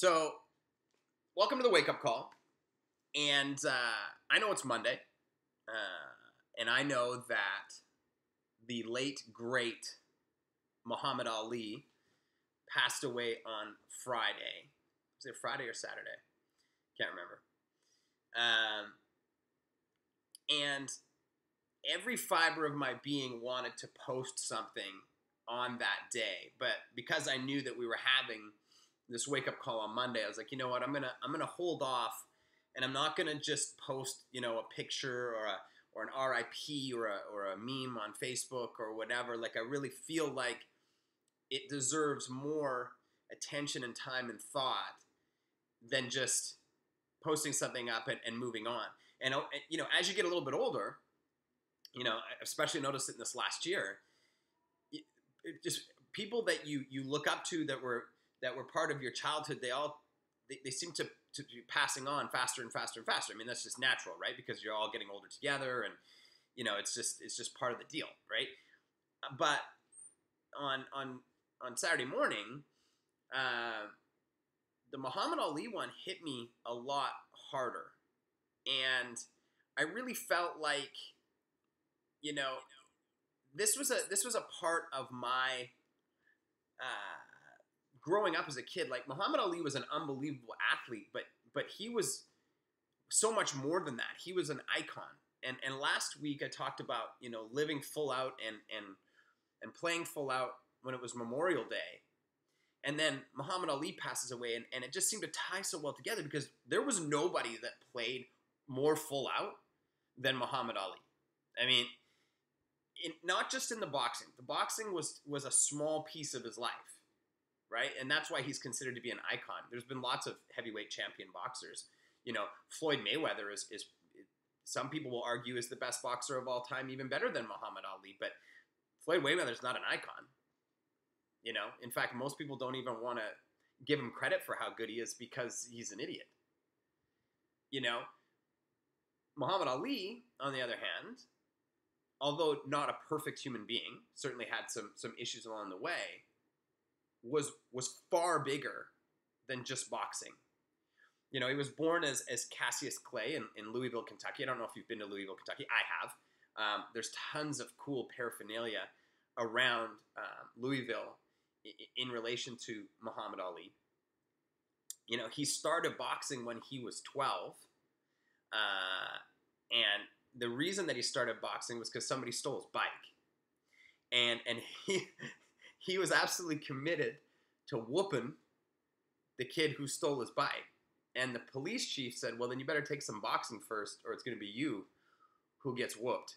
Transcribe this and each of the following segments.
So, welcome to the wake up call. And I know it's Monday, and I know that the late, great Muhammad Ali passed away on Friday. Was it Friday or Saturday? Can't remember. And every fiber of my being wanted to post something on that day, but because I knew that we were having this wake up call on Monday, I was like, you know what, I'm gonna hold off, and I'm not gonna just post, a picture or an RIP or a meme on Facebook or whatever. Like, I really feel like it deserves more attention and time and thought than just posting something up and moving on. And as you get a little bit older, I especially noticed it in this last year, just people that you look up to that were part of your childhood, they seem to be passing on faster and faster and faster. I mean, that's just natural, right? Because you're all getting older together, and it's just part of the deal, right? But on Saturday morning, the Muhammad Ali one hit me a lot harder, and I really felt like, this was a part of my growing up as a kid. Like, Muhammad Ali was an unbelievable athlete, but he was so much more than that. He was an icon. And last week I talked about, living full out and playing full out when it was Memorial Day. And then Muhammad Ali passes away, and it just seemed to tie so well together because there was nobody that played more full out than Muhammad Ali. I mean, not just in the boxing. The boxing was a small piece of his life, right? And that's why he's considered to be an icon. There's been lots of heavyweight champion boxers. Floyd Mayweather is some people will argue is the best boxer of all time, even better than Muhammad Ali. But Floyd Mayweather's not an icon. In fact, most people don't even want to give him credit for how good he is because he's an idiot. Muhammad Ali, on the other hand, although not a perfect human being, certainly had some issues along the way, was far bigger than just boxing. He was born as Cassius Clay in Louisville, Kentucky. I don't know if you've been to Louisville, Kentucky. I have. There's tons of cool paraphernalia around Louisville in relation to Muhammad Ali. He started boxing when he was 12. And the reason that he started boxing was because somebody stole his bike. And he was absolutely committed to whooping the kid who stole his bike. And the police chief said, well, then you better take some boxing first, or it's going to be you who gets whooped.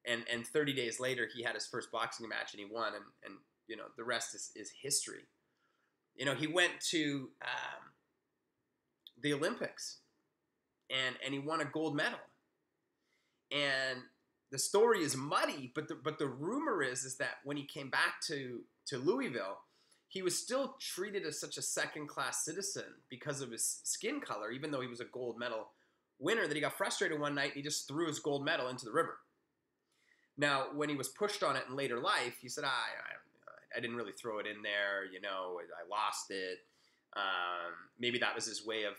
And 30 days later, he had his first boxing match, and he won. And the rest is history. He went to the Olympics, and he won a gold medal. And the story is muddy, but the rumor is that when he came back to Louisville, he was still treated as such a second-class citizen because of his skin color, even though he was a gold medal winner, that he got frustrated one night and he just threw his gold medal into the river. Now, when he was pushed on it in later life, he said, I didn't really throw it in there, I lost it. Maybe that was his way of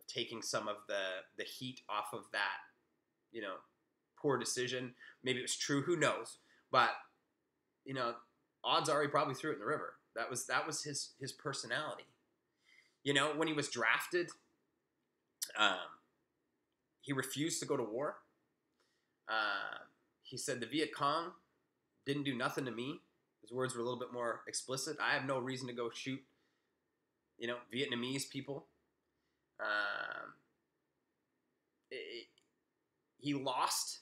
taking some of the heat off of that, poor decision. Maybe it was true, who knows? But, odds are he probably threw it in the river. That was his personality. When he was drafted, he refused to go to war. He said, the Viet Cong didn't do nothing to me. His words were a little bit more explicit. I have no reason to go shoot, Vietnamese people. He lost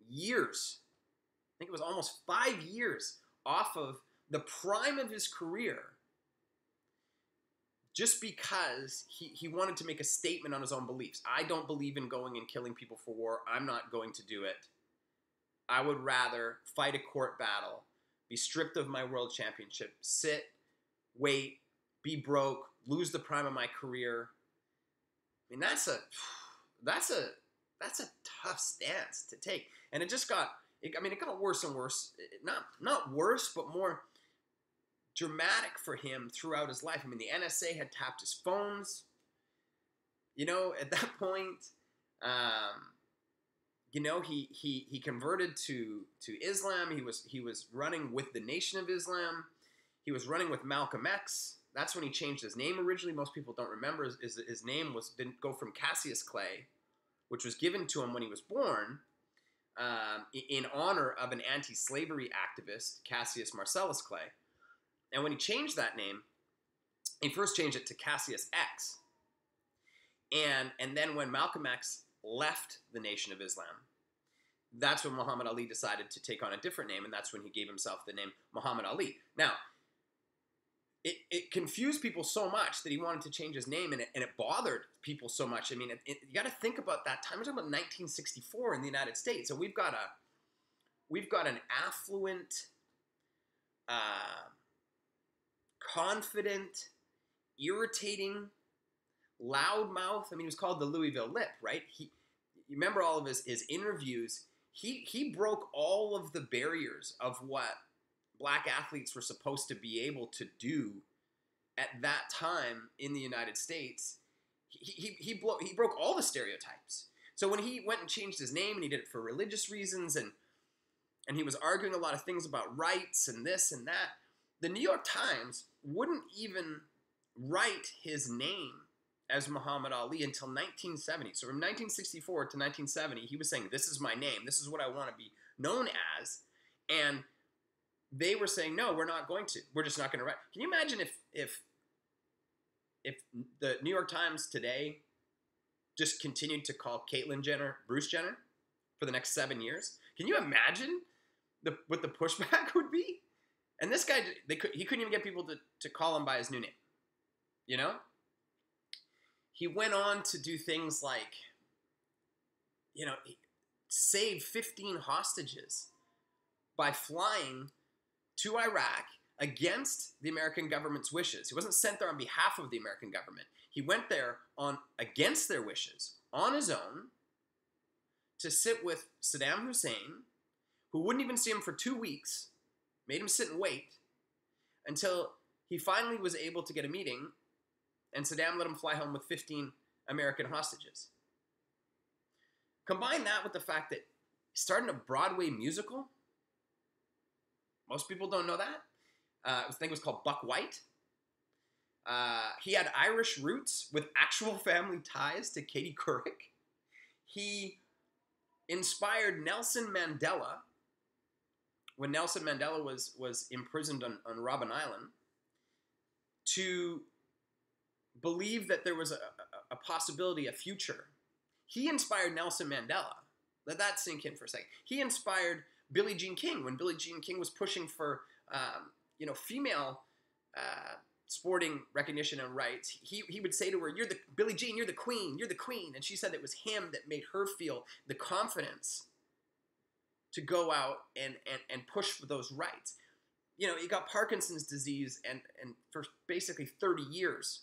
years. I think it was almost 5 years off of the prime of his career just because he wanted to make a statement on his own beliefs. I don't believe in going and killing people for war. I'm not going to do it. I would rather fight a court battle, be stripped of my world championship, sit, wait, be broke, lose the prime of my career. I mean, that's a tough stance to take. And it got worse and worse. Not worse, but more dramatic for him throughout his life. I mean, the NSA had tapped his phones. You know, at that point, you know, he converted to Islam. He was running with the Nation of Islam. He was running with Malcolm X. That's when he changed his name originally. Most people don't remember his name didn't go from Cassius Clay, which was given to him when he was born, in honor of an anti-slavery activist, Cassius Marcellus Clay. And when he changed that name, he first changed it to Cassius X. And then when Malcolm X left the Nation of Islam, that's when Muhammad Ali decided to take on a different name, and that's when he gave himself the name Muhammad Ali. Now, it confused people so much that he wanted to change his name, and it bothered people so much. I mean, you got to think about that time. We're talking about 1964 in the United States, so we've got an affluent, confident, irritating, loudmouth. I mean, he was called the Louisville Lip, right? You remember all of his interviews. He broke all of the barriers of what black athletes were supposed to be able to do at that time in the United States. He broke all the stereotypes. So when he went and changed his name, and he did it for religious reasons, and he was arguing a lot of things about rights and this and that, the New York Times wouldn't even write his name as Muhammad Ali until 1970. So from 1964 to 1970, he was saying, this is my name. This is what I want to be known as. And they were saying, no, we're not going to. We're just not going to write. Can you imagine if the New York Times today just continued to call Caitlyn Jenner Bruce Jenner for the next 7 years? Can you imagine what the pushback would be? And this guy, he couldn't even get people to call him by his new name. You know? He went on to do things like, you know, save 15 hostages by flying to Iraq against the American government's wishes. He wasn't sent there on behalf of the American government. He went there against their wishes, on his own, to sit with Saddam Hussein, who wouldn't even see him for 2 weeks, made him sit and wait, until he finally was able to get a meeting, and Saddam let him fly home with 15 American hostages. Combine that with the fact that he's starting a Broadway musical. Most people don't know that. I think it was called Buck White. He had Irish roots with actual family ties to Katie Couric. He inspired Nelson Mandela when Nelson Mandela was imprisoned on Robben Island to believe that there was a possibility, a future. He inspired Nelson Mandela. Let that sink in for a second. He inspired Billie Jean King when Billie Jean King was pushing for female sporting recognition and rights. He would say to her, Billie Jean, you're the queen, and she said it was him that made her feel the confidence to go out and push for those rights. You know, he got Parkinson's disease, and for basically 30 years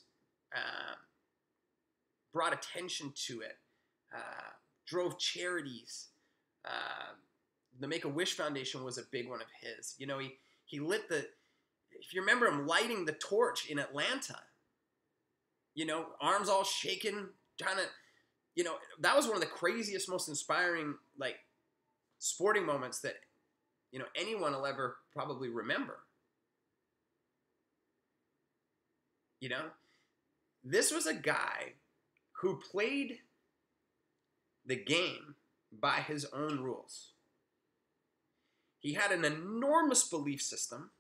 brought attention to it, drove charities. The Make-A-Wish Foundation was a big one of his. You know, he lit if you remember him lighting the torch in Atlanta, you know, arms all shaking, trying to, you know, that was one of the craziest, most inspiring, like, sporting moments that, you know, anyone will ever probably remember. You know, this was a guy who played the game by his own rules. He had an enormous belief system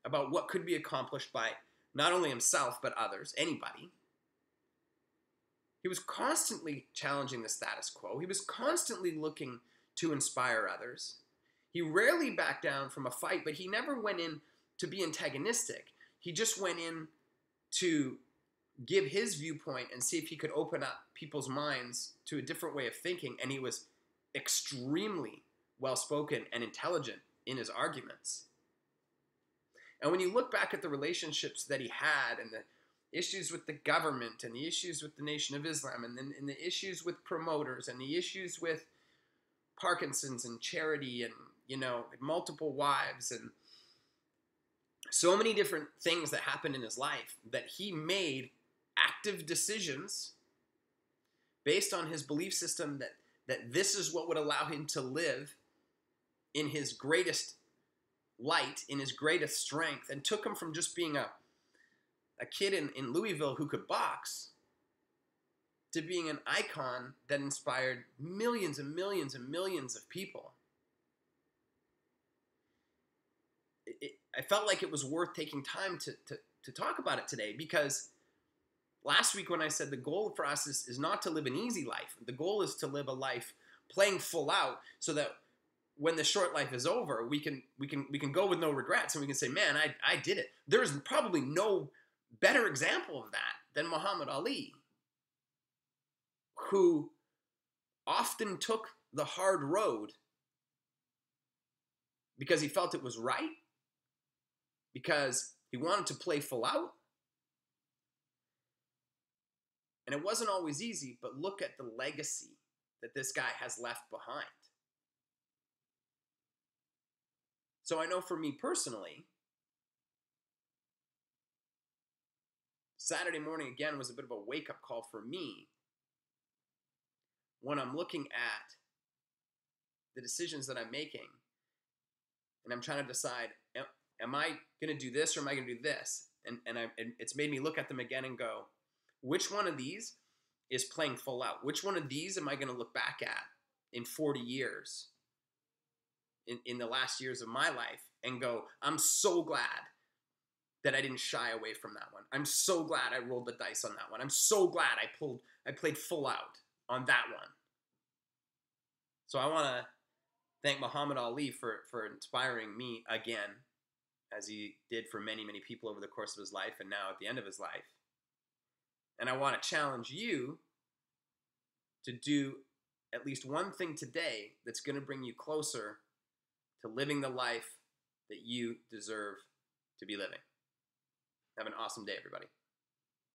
about what could be accomplished by not only himself, but others, anybody. He was constantly challenging the status quo. He was constantly looking to inspire others. He rarely backed down from a fight, but he never went in to be antagonistic. He just went in to give his viewpoint and see if he could open up people's minds to a different way of thinking. And he was extremely well-spoken and intelligent in his arguments. And when you look back at the relationships that he had, and the issues with the government, and the issues with the Nation of Islam, and then the issues with promoters, and the issues with Parkinson's and charity, and, you know, multiple wives, and so many different things that happened in his life that he made active decisions based on his belief system that this is what would allow him to live in his greatest light, in his greatest strength, and took him from just being a kid in Louisville who could box to being an icon that inspired millions and millions and millions of people. I felt like it was worth taking time to talk about it today, because last week when I said the goal for us is not to live an easy life. The goal is to live a life playing full out, so that when the short life is over, we can go with no regrets, and we can say, man, I did it. There's probably no better example of that than Muhammad Ali, who often took the hard road because he felt it was right, because he wanted to play full out. And it wasn't always easy, but look at the legacy that this guy has left behind. So I know for me personally, Saturday morning again was a bit of a wake-up call for me when I'm looking at the decisions that I'm making, and I'm trying to decide, am I going to do this or am I going to do this? And it's made me look at them again and go, which one of these is playing full out? Which one of these am I going to look back at in 40 years, in the last years of my life, and go, I'm so glad that I didn't shy away from that one. I'm so glad I rolled the dice on that one. I'm so glad I played full out on that one. So I want to thank Muhammad Ali for inspiring me again, as he did for many, many people over the course of his life and now at the end of his life. And I want to challenge you to do at least one thing today that's going to bring you closer to living the life that you deserve to be living. Have an awesome day, everybody.